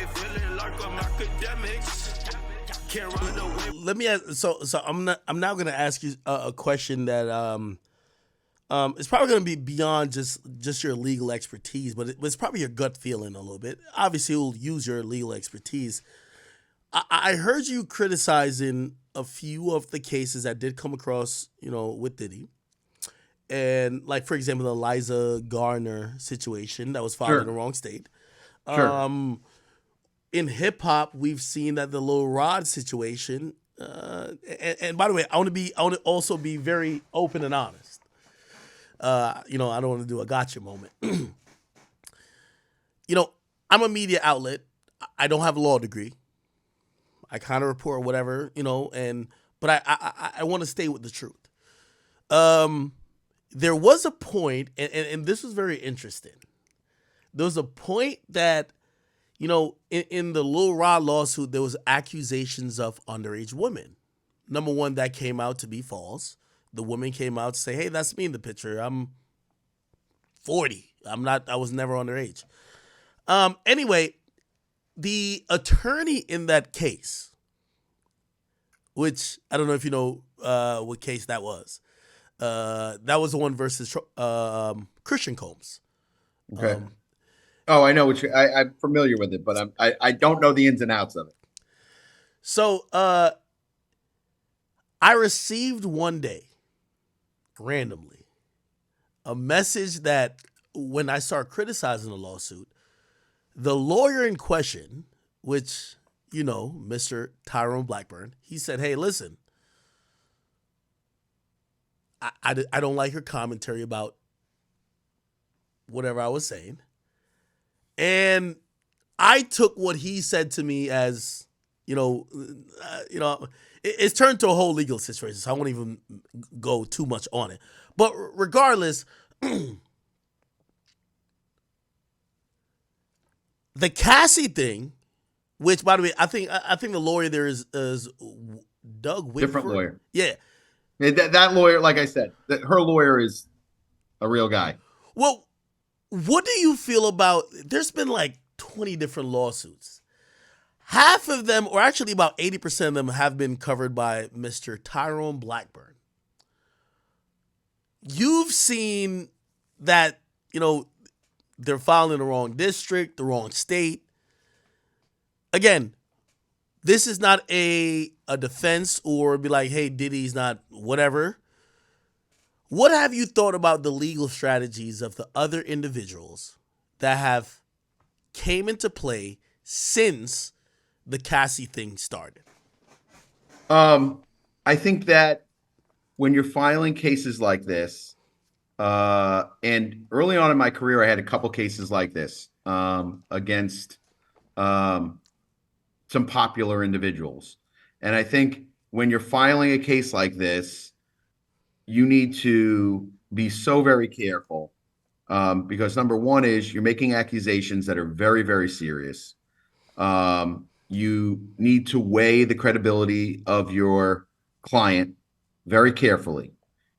feeling like I'm academics. Can't run away. Let me ask. So I'm now going to ask you a question that it's probably going to be beyond just your legal expertise, but it's probably your gut feeling a little bit. Obviously, you'll use your legal expertise. I heard you criticizing a few of the cases that did come across, with Diddy. And like, for example, the Liza Garner situation that was filed in the wrong state. Sure. In hip hop, we've seen that the Lil Rod situation. And by the way, I want to also be very open and honest. I don't want to do a gotcha moment. I'm a media outlet. I don't have a law degree. I kind of report whatever, but I want to stay with the truth. There was a point, and this was very interesting. There was a point that, in the Lil Rod lawsuit, there was accusations of underage women. Number one, that came out to be false. The woman came out to say, hey, that's me in the picture. I'm 40. I was never underage. Anyway, the attorney in that case, which I don't know if you know what case that was. That was the one versus Christian Combs. Okay. I know I'm familiar with it, but I don't know the ins and outs of it. So I received one day, randomly, a message that when I started criticizing the lawsuit, the lawyer in question, which, Mr. Tyrone Blackburn, he said, hey, listen, I don't like her commentary about whatever I was saying. And I took what he said to me as, it's turned to a whole legal situation, so I won't even go too much on it. But regardless, the Cassie thing, which, by the way, I think the lawyer there is Doug Whitford. Different lawyer. Yeah. That lawyer, like I said, her lawyer is a real guy. Well, what do you feel about, there's been like 20 different lawsuits. Half of them, or actually about 80% of them, have been covered by Mr. Tyrone Blackburn. You've seen that, they're filed in the wrong district, the wrong state. Again, this is not a defense or be like, hey, Diddy's not whatever. What have you thought about the legal strategies of the other individuals that have came into play since the Cassie thing started? I think that when you're filing cases like this, and early on in my career, I had a couple cases like this against some popular individuals. And I think when you're filing a case like this, you need to be so very careful because number one is you're making accusations that are very, very serious. You need to weigh the credibility of your client very carefully.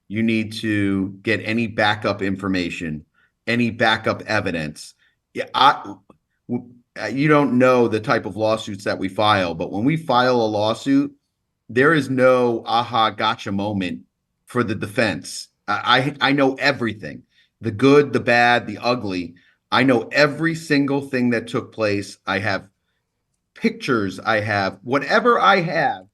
You need to get any backup information, any backup evidence. You don't know the type of lawsuits that we file, but when we file a lawsuit, there is no aha gotcha moment for the defense. I know everything, the good, the bad, the ugly. I know every single thing that took place. I have pictures. I have whatever I have.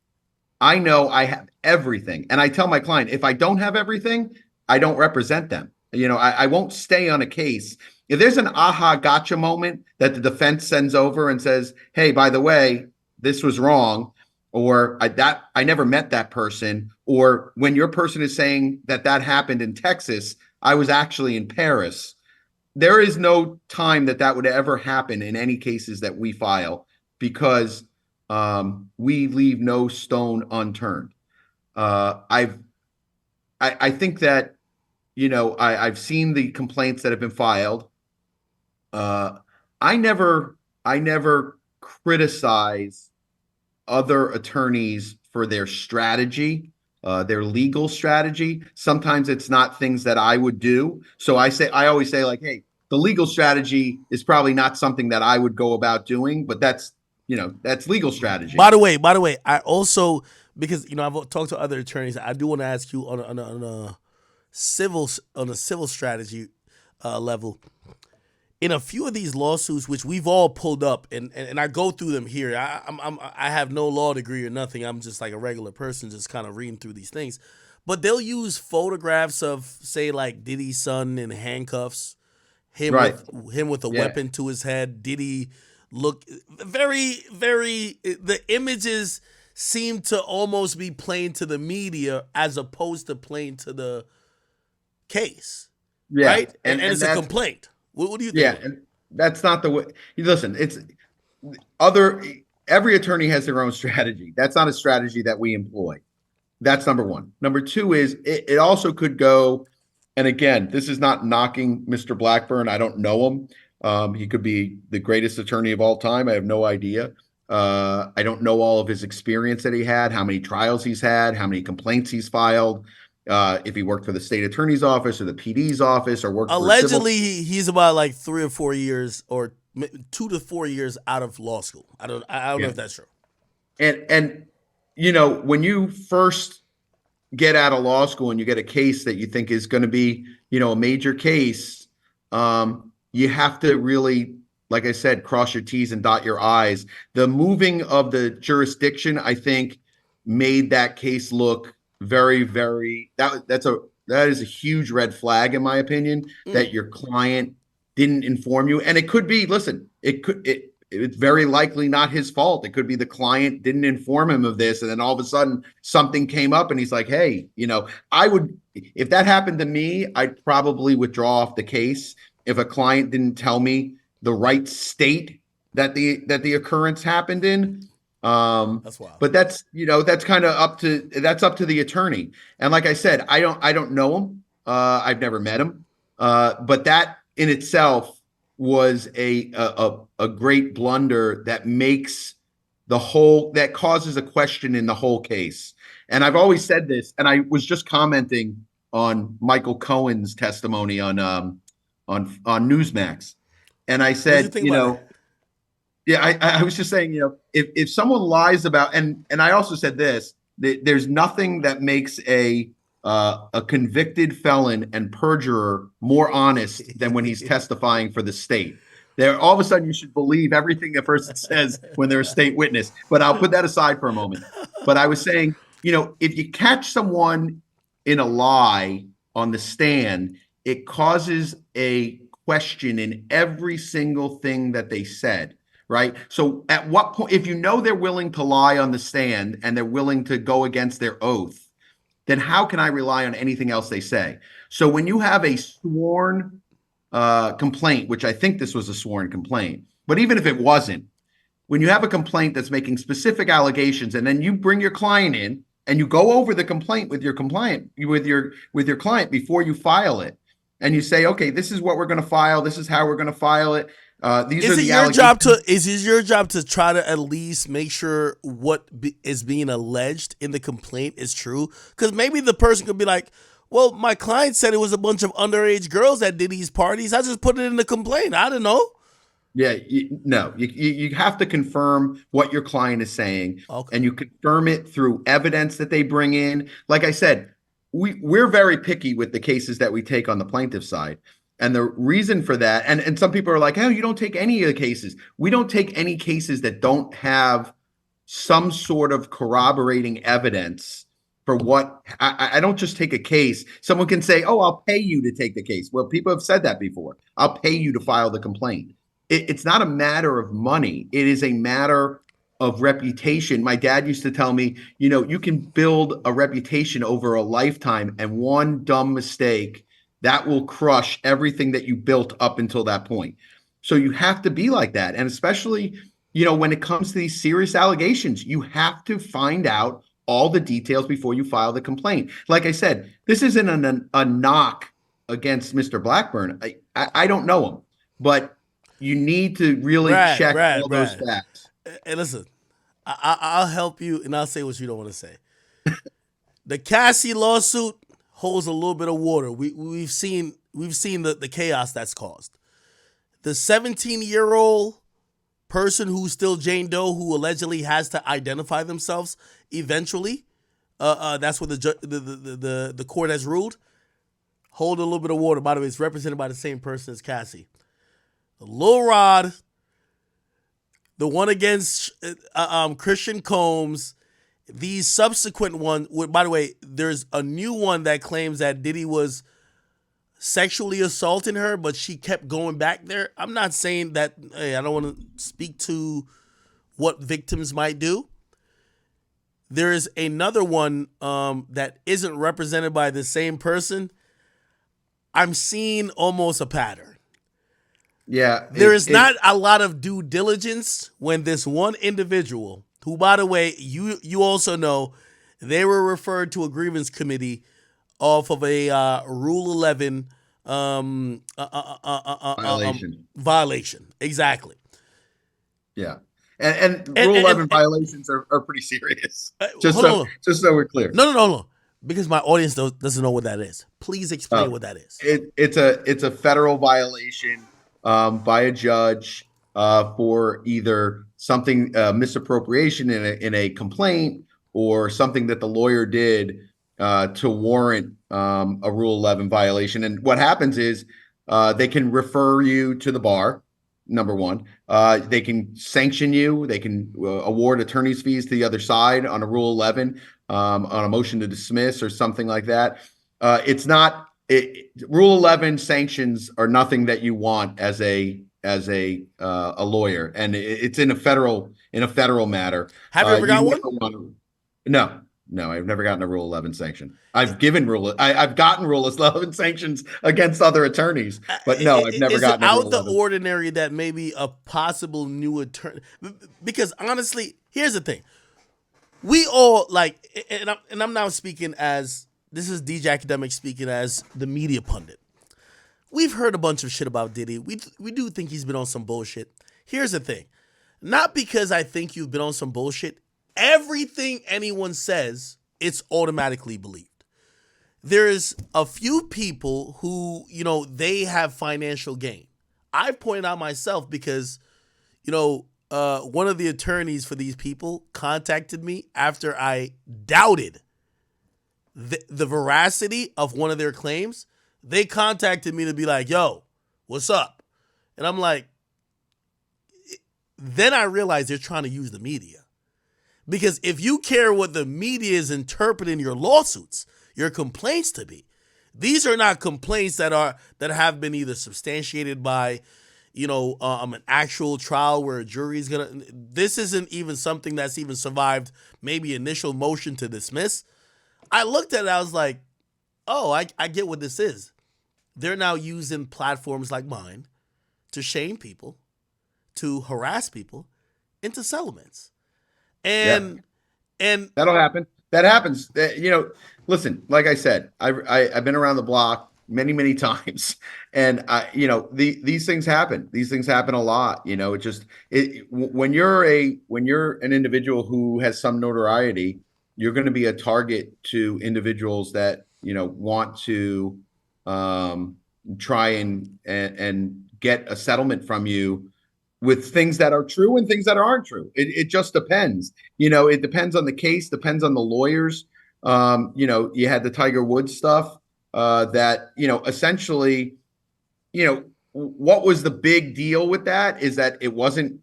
I know I have everything. And I tell my client, if I don't have everything, I don't represent them. I won't stay on a case. If there's an aha gotcha moment that the defense sends over and says, hey, by the way, this was wrong, or I never met that person, or when your person is saying that happened in Texas, I was actually in Paris. There is no time that would ever happen in any cases that we file because we leave no stone unturned. I think that, I've seen the complaints that have been filed. I never criticize other attorneys for their strategy, their legal strategy. Sometimes it's not things that I would do. So I always say like, hey, The legal strategy is probably not something that I would go about doing, but that's legal strategy. By the way, I also, because I've talked to other attorneys, I do want to ask you on a civil strategy level. In a few of these lawsuits, which we've all pulled up, and I go through them here. I have no law degree or nothing. I'm just like a regular person, just kind of reading through these things. But they'll use photographs of, say, like Diddy's son in handcuffs, him with a weapon to his head. Diddy look very, very. The images seem to almost be playing to the media as opposed to playing to the case. Yeah. Right, and it's a complaint. What do you think? Yeah, and that's not the way. Listen, every attorney has their own strategy. That's not a strategy that we employ. That's number one. Number two is it also could go, and again, this is not knocking Mr. Blackburn. I don't know him. He could be the greatest attorney of all time. I have no idea. I don't know all of his experience that he had, how many trials he's had, how many complaints he's filed. If he worked for the state attorney's office or the PD's office or worked allegedly he's about like 3 or 4 years or 2 to 4 years out of law school. I don't know if that's true. And when you first get out of law school and you get a case that you think is going to be a major case, you have to really, like I said, cross your T's and dot your I's. The moving of the jurisdiction, I think, made that case look very, very, that is a huge red flag, in my opinion, that your client didn't inform you. And it could be, listen, it's very likely not his fault. It could be the client didn't inform him of this. And then all of a sudden something came up and he's like, hey, if that happened to me, I'd probably withdraw off the case if a client didn't tell me the right state that the occurrence happened in. That's wild. But that's kind of up to the attorney. And like I said, I don't know him. I've never met him. But that in itself was a great blunder that makes that causes a question in the whole case. And I've always said this, and I was just commenting on Michael Cohen's testimony on Newsmax. And I said, yeah, I was just saying, if someone lies about, and I also said this, there's nothing that makes a convicted felon and perjurer more honest than when he's testifying for the state. All of a sudden, you should believe everything a person says when they're a state witness. But I'll put that aside for a moment. But I was saying, if you catch someone in a lie on the stand, it causes a question in every single thing that they said. Right. So at what point, if they're willing to lie on the stand and they're willing to go against their oath, then how can I rely on anything else they say? So when you have a sworn complaint, which I think this was a sworn complaint, but even if it wasn't, when you have a complaint that's making specific allegations and then you bring your client in and you go over the complaint with your client before you file it, and you say, okay, this is what we're going to file. This is how we're going to file it. Is it your job to try to at least make sure what is being alleged in the complaint is true? Because maybe the person could be like, well, my client said it was a bunch of underage girls at Diddy's parties. I just put it in the complaint. I don't know. Yeah, you have to confirm what your client is saying, and you confirm it through evidence that they bring in. Like I said, we're very picky with the cases that we take on the plaintiff side. And the reason for that, and some people are like, oh, you don't take any of the cases. We don't take any cases that don't have some sort of corroborating evidence for what I don't just take a case. Someone can say, oh, I'll pay you to take the case. Well, people have said that before. I'll pay you to file the complaint. It's not a matter of money. It is a matter of reputation. My dad used to tell me, you can build a reputation over a lifetime, and one dumb mistake that will crush everything that you built up until that point. So you have to be like that. And especially, when it comes to these serious allegations, you have to find out all the details before you file the complaint. Like I said, this isn't a knock against Mr. Blackburn. I don't know him, but you need to really check all those facts. Hey, listen, I'll help you, and I'll say what you don't want to say. The Cassie lawsuit holds a little bit of water. We've seen the chaos that's caused. The 17-year-old person who's still Jane Doe, who allegedly has to identify themselves eventually. That's what the court has ruled. Hold a little bit of water. By the way, it's represented by the same person as Cassie. Lil Rod, the one against Christian Combs, these subsequent ones. By the way, there's a new one that claims that Diddy was sexually assaulting her, but she kept going back there. I'm not saying that. Hey, I don't want to speak to what victims might do. There is another one that isn't represented by the same person. I'm seeing almost a pattern. Yeah. There is not a lot of due diligence when this one individual, who, by the way, you also know, they were referred to a grievance committee off of a Rule 11 violation. Exactly. Yeah. And Rule 11 violations are pretty serious. Just so we're clear. No. Because my audience doesn't know what that is. Please explain what that is. It's a federal violation by a judge for either something misappropriation in a complaint or something that the lawyer did to warrant a Rule 11 violation. And what happens is they can refer you to the bar. Number one, they can sanction you. They can award attorney's fees to the other side on a Rule 11, on a motion to dismiss or something like that. Rule 11 sanctions are nothing that you want as a lawyer, and it's in a federal matter. Have you ever got one? No, I've never gotten a Rule 11 sanction. I've gotten Rule 11 sanctions against other attorneys, but no, I've never gotten a Rule 11. Is it out the ordinary that maybe a possible new attorney? Because honestly, here's the thing: we all and I'm now speaking as this is DJ Akademiks speaking as the media pundit. We've heard a bunch of shit about Diddy. We do think he's been on some bullshit. Here's the thing: not because I think you've been on some bullshit. Everything anyone says, it's automatically believed. There's a few people who, they have financial gain. I pointed out myself because, one of the attorneys for these people contacted me after I doubted the veracity of one of their claims. They contacted me to be like, yo, what's up? And I'm like, then I realized they're trying to use the media. Because if you care what the media is interpreting your lawsuits, your complaints to be, these are not complaints that have been either substantiated by, an actual trial where a jury is gonna. This isn't even something that's even survived maybe initial motion to dismiss. I looked at it, I was like, oh, I get what this is. They're now using platforms like mine to shame people, to harass people into settlements. And that'll happen. That happens. Listen, like I said, I've been around the block many times, and these things happen. These things happen a lot. When you're an individual who has some notoriety, you're going to be a target to individuals that want to try and get a settlement from you with things that are true and things that aren't true. It just depends. It depends on the case, depends on the lawyers. You had the Tiger Woods stuff that, essentially, what was the big deal with that is that it wasn't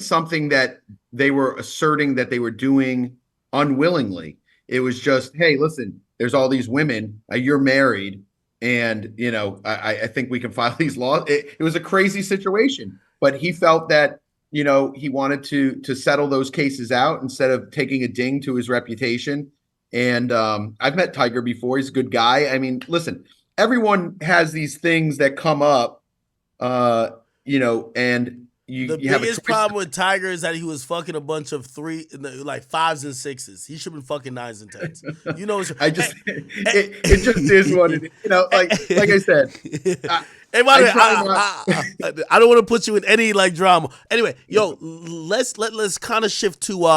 something that they were asserting that they were doing unwillingly. It was just, hey, listen, there's all these women, you're married, and, I think we can file these laws. It was a crazy situation, but he felt that, he wanted to settle those cases out instead of taking a ding to his reputation. And I've met Tiger before. He's a good guy. I mean, listen, everyone has these things that come up, and the biggest problem with Tiger is that he was fucking a bunch of 5s and 6s. He should have been fucking 9s and 10s. It just is what it is. Like I said. I don't want to put you in any drama. Anyway, yo, let's kind of shift to